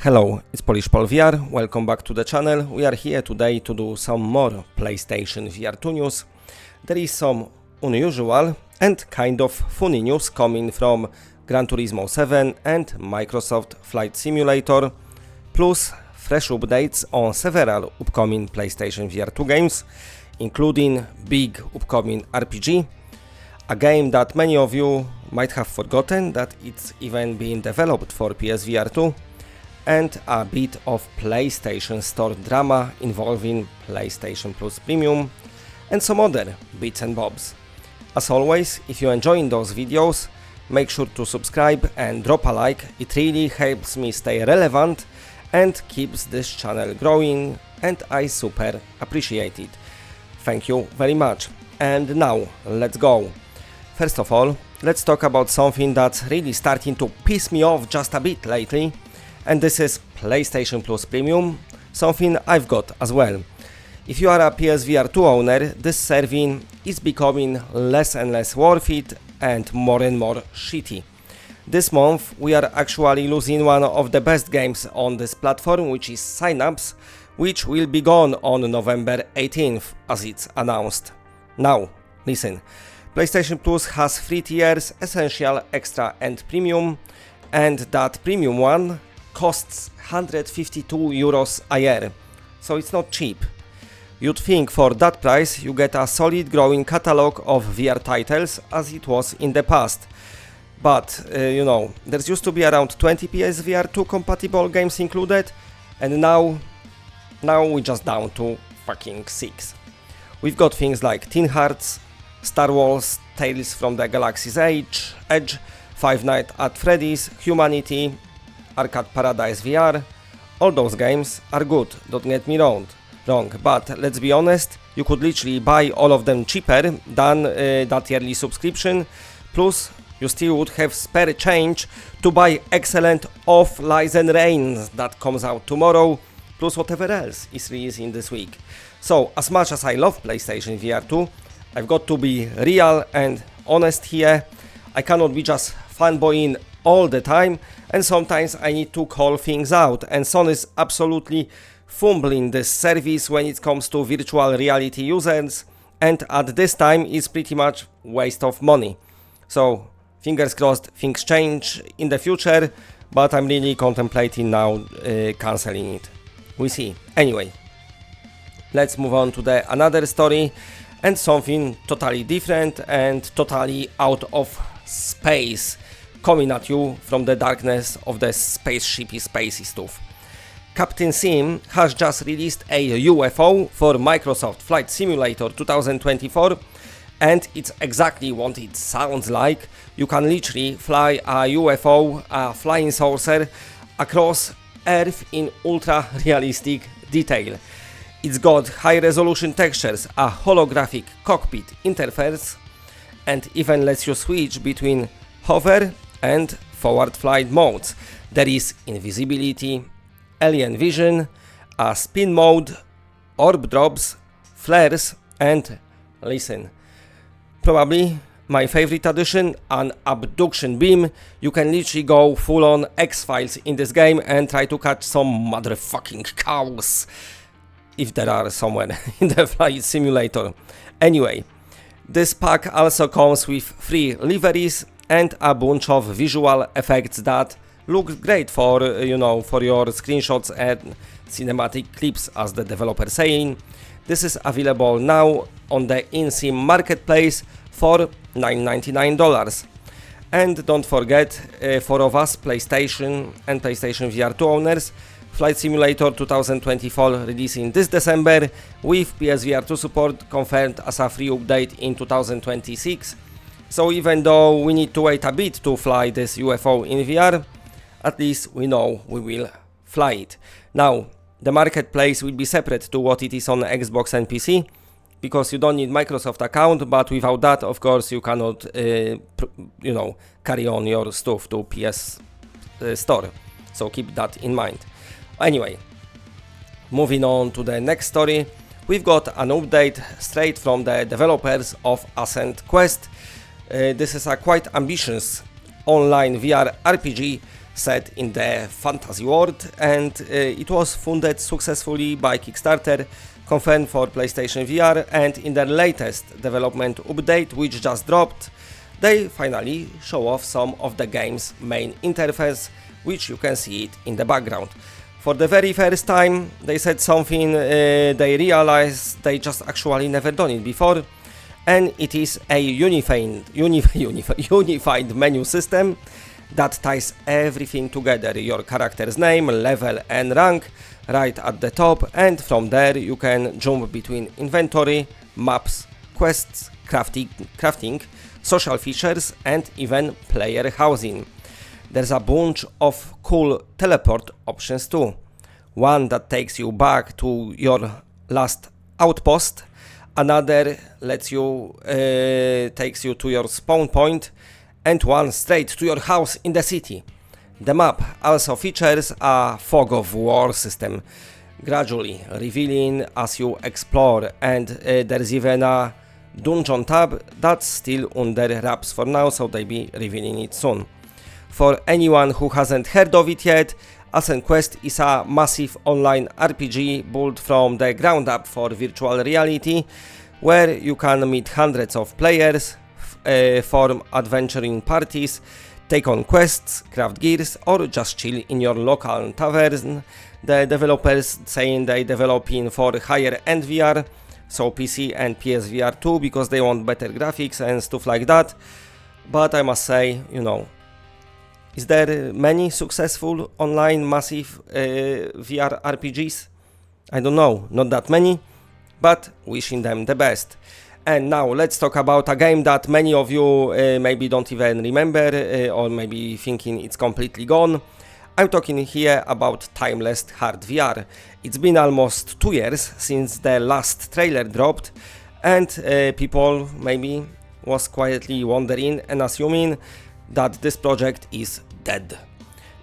Hello, it's Polish Pol VR, welcome back to the channel. We are here today to do some more PlayStation VR2 news. There is some unusual and kind of funny news coming from Gran Turismo 7 and Microsoft Flight Simulator, plus fresh updates on several upcoming PlayStation VR2 games, including big upcoming RPG, a game that many of you might have forgotten that it's even being developed for PSVR2, and a bit of PlayStation Store drama involving PlayStation Plus Premium and some other bits and bobs. As always, if you're enjoying those videos, make sure to subscribe and drop a like. It really helps me stay relevant and keeps this channel growing, and I super appreciate it. Thank you very much. And now, let's go. First of all, let's talk about something that's really starting to piss me off just a bit lately. And this is PlayStation Plus Premium, something I've got as well. If you are a PSVR2 owner, this serving is becoming less and less worth it and more shitty. This month we are actually losing one of the best games on this platform, which is Synapse, which will be gone on November 18th as it's announced. Now, listen, PlayStation Plus has 3 tiers, Essential, Extra and Premium, and that Premium one costs 152 euros a year, so it's not cheap. You'd think for that price you get a solid growing catalog of VR titles as it was in the past. But, you know, there used to be around 20 PSVR2 compatible games included, and now we're just down to fucking 6. We've got things like Teen Hearts, Star Wars, Tales from the Galaxy's Edge, Five Nights at Freddy's, Humanity, Arcade Paradise VR. All those games are good, don't get me wrong, but let's be honest, you could literally buy all of them cheaper than that yearly subscription, plus you still would have spare change to buy excellent Off Lies and Reigns that comes out tomorrow, plus whatever else is releasing this week. So, as much as I love PlayStation VR2, I've got to be real and honest here. I cannot be just fanboying all the time, and sometimes I need to call things out, and Sony is absolutely fumbling this service when it comes to virtual reality users, and at this time it's pretty much waste of money. So fingers crossed things change in the future, but I'm really contemplating now cancelling it. We see. Anyway, let's move on to another story, and something totally different and totally out of space, coming at you from the darkness of the spaceshipy spacey stuff. Captain Sim has just released a UFO for Microsoft Flight Simulator 2024, and it's exactly what it sounds like. You can literally fly a UFO, a flying saucer, across Earth in ultra realistic detail. It's got high resolution textures, a holographic cockpit interface, and even lets you switch between hover and forward flight modes. There is invisibility, alien vision, a spin mode, orb drops, flares, and listen, probably my favorite addition, an abduction beam. You can literally go full on X-Files in this game and try to catch some motherfucking cows, if there are somewhere in the flight simulator. Anyway, this pack also comes with 3 liveries and a bunch of visual effects that look great for, for your screenshots and cinematic clips, as the developer saying. This is available now on the in-sim marketplace for $9.99. And don't forget, for of us PlayStation and PlayStation VR2 owners, Flight Simulator 2024 releasing this December, with PSVR2 support confirmed as a free update in 2026. So even though we need to wait a bit to fly this UFO in VR, at least we know we will fly it. Now, the marketplace will be separate to what it is on Xbox and PC, because you don't need Microsoft account, but without that, of course, you cannot, carry on your stuff to PS Store. So keep that in mind. Anyway, moving on to the next story, we've got an update straight from the developers of Ascent Quest. This is a quite ambitious online VR RPG set in the fantasy world, and it was funded successfully by Kickstarter, confirmed for PlayStation VR, and in their latest development update, which just dropped, they finally show off some of the game's main interface, which you can see it in the background. For the very first time, they said something they realized they just actually never done it before, and it is a unified menu system that ties everything together, your character's name, level and rank, right at the top, and from there you can jump between inventory, maps, quests, crafting, social features, and even player housing. There's a bunch of cool teleport options too. One that takes you back to your last outpost, another takes you to your spawn point, and one straight to your house in the city. The map also features a fog of war system, gradually revealing as you explore, and there's even a dungeon tab that's still under wraps for now, so they'll be revealing it soon. For anyone who hasn't heard of it yet, Ascent Quest is a massive online RPG built from the ground up for virtual reality, where you can meet hundreds of players, form adventuring parties, take on quests, craft gears, or just chill in your local tavern. The developers saying they developing for higher end VR, so PC and PSVR2, because they want better graphics and stuff like that. But I must say, is there many successful online massive VR RPGs? I don't know, not that many, but wishing them the best. And now let's talk about a game that many of you maybe don't even remember, or maybe thinking it's completely gone. I'm talking here about Timeless Hard VR. It's been almost 2 years since the last trailer dropped, and people maybe was quietly wondering and assuming that this project is dead.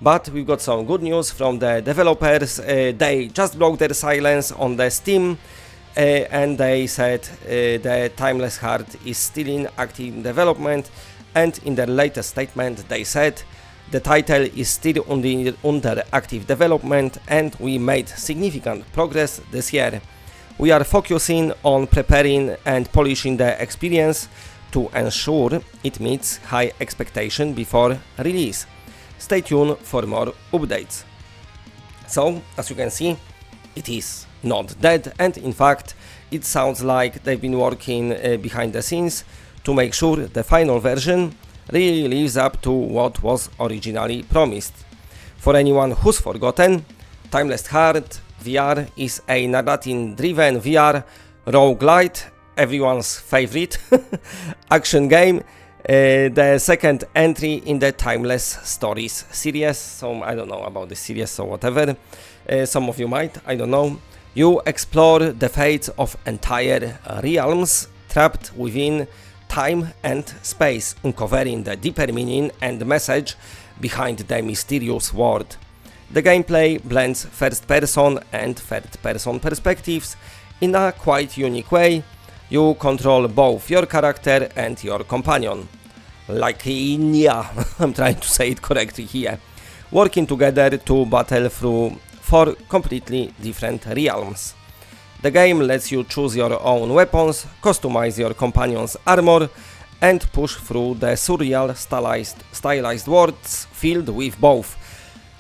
But we've got some good news from the developers. They just broke their silence on the Steam, and they said the Timeless Hard is still in active development, and in their latest statement they said the title is still under active development and we made significant progress this year. We are focusing on preparing and polishing the experience to ensure it meets high expectation before release. Stay tuned for more updates. So, as you can see, it is not dead, and in fact it sounds like they've been working behind the scenes to make sure the final version really lives up to what was originally promised. For anyone who's forgotten, Timeless Hard VR is a narrative-driven VR roguelite, everyone's favorite action game, the second entry in the Timeless Stories series. So I don't know about this series, so whatever. Some of you might, I don't know. You explore the fates of entire realms trapped within time and space, uncovering the deeper meaning and message behind the mysterious world. The gameplay blends first-person and third-person perspectives in a quite unique way. You control both your character and your companion, like I'm trying to say it correctly here, working together to battle through 4 completely different realms. The game lets you choose your own weapons, customize your companion's armor, and push through the surreal stylized worlds filled with both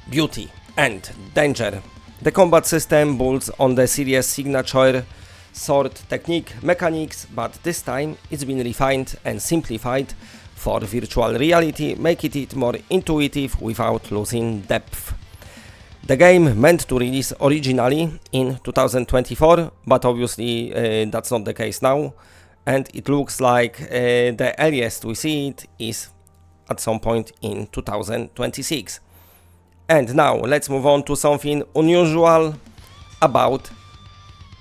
beauty and danger. The combat system builds on the series' signature sword technique mechanics, but this time it's been refined and simplified for virtual reality, making it more intuitive without losing depth. The game meant to release originally in 2024, but obviously that's not the case now, and it looks like the earliest we see it is at some point in 2026. And now let's move on to something unusual about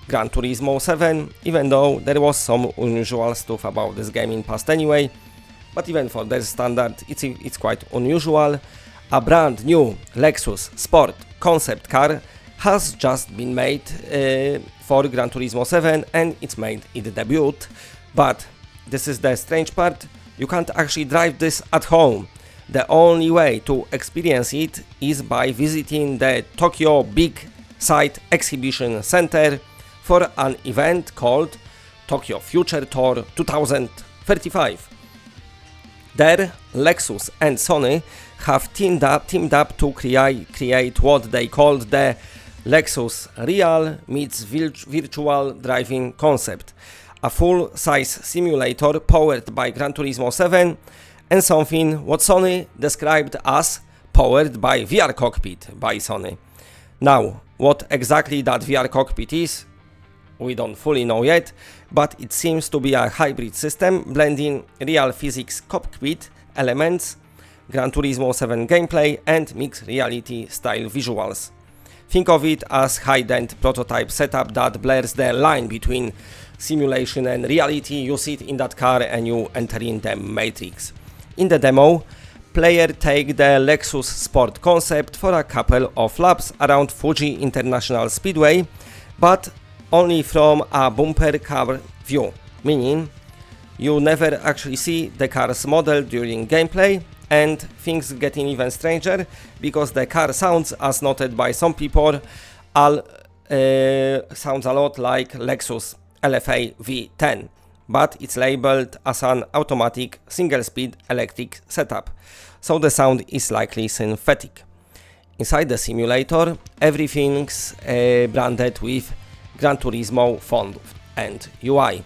Gran Turismo 7, even though there was some unusual stuff about this game in past anyway, but even for their standard it's quite unusual. A brand new Lexus Sport concept car has just been made for Gran Turismo 7 and it's made its debut, but this is the strange part, you can't actually drive this at home. The only way to experience it is by visiting the Tokyo Big Sight Exhibition Center for an event called Tokyo Future Tour 2035. There, Lexus and Sony have teamed up to create what they called the Lexus Real meets Virtual Driving concept, a full-size simulator powered by Gran Turismo 7 and something what Sony described as powered by VR cockpit by Sony. Now, what exactly that VR cockpit is, we don't fully know yet, but it seems to be a hybrid system blending real physics cockpit elements, Gran Turismo 7 gameplay and mixed reality style visuals. Think of it as high-end prototype setup that blurs the line between simulation and reality. You sit in that car and you enter in the matrix. In the demo, player take the Lexus Sport concept for a couple of laps around Fuji International Speedway, but only from a bumper car view, meaning you never actually see the car's model during gameplay, and things getting even stranger because the car sounds, as noted by some people, sounds a lot like Lexus LFA V10, but it's labeled as an automatic single-speed electric setup, so the sound is likely synthetic. Inside the simulator, everything's branded with Gran Turismo font and UI.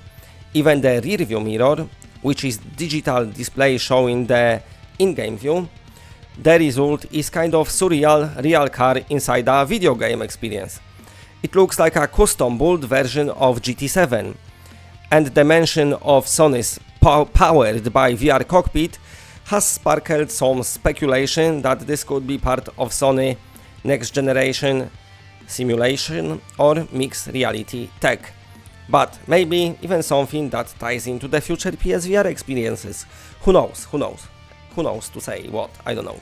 Even the rear view mirror, which is digital display showing the in-game view, the result is kind of surreal real car inside a video game experience. It looks like a custom-built version of GT7, and the mention of Sony's powered by VR cockpit has sparkled some speculation that this could be part of Sony next generation simulation or mixed reality tech, but maybe even something that ties into the future PSVR experiences. Who knows to say what, I don't know.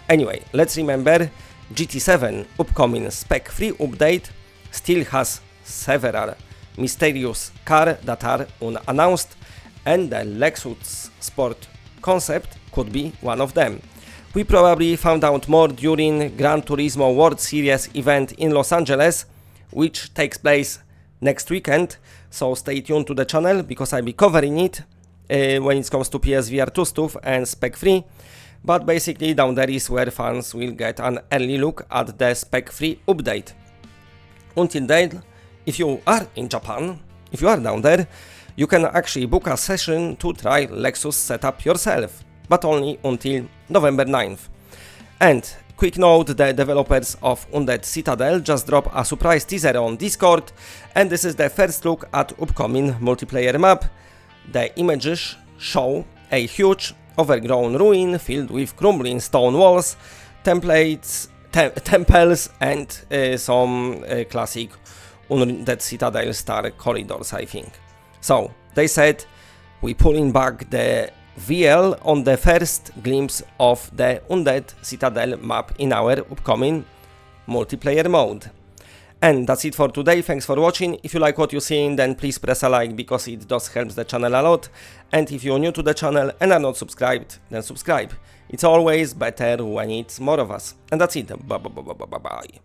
Anyway, let's remember GT7 upcoming spec-free update still has several mysterious cars that are unannounced, and the Lexus Sport concept could be one of them. We probably found out more during Gran Turismo World Series event in Los Angeles, which takes place next weekend, so stay tuned to the channel because I'll be covering it when it comes to PSVR2 stuff and spec-free, but basically down there is where fans will get an early look at the spec-free update. Until then, if you are in Japan, if you are down there, you can actually book a session to try Lexus setup yourself, but only until November 9th. And quick note, the developers of Undead Citadel just dropped a surprise teaser on Discord, and this is the first look at upcoming multiplayer map. The images show a huge overgrown ruin filled with crumbling stone walls, temples and some classic Undead Citadel style corridors, I think. So, they said, we pulling back the VL on the first glimpse of the Undead Citadel map in our upcoming multiplayer mode. And that's it for today. Thanks for watching. If you like what you're seeing, then please press a like because it does help the channel a lot. And if you're new to the channel and are not subscribed, then subscribe. It's always better when it's more of us. And that's it. Bye.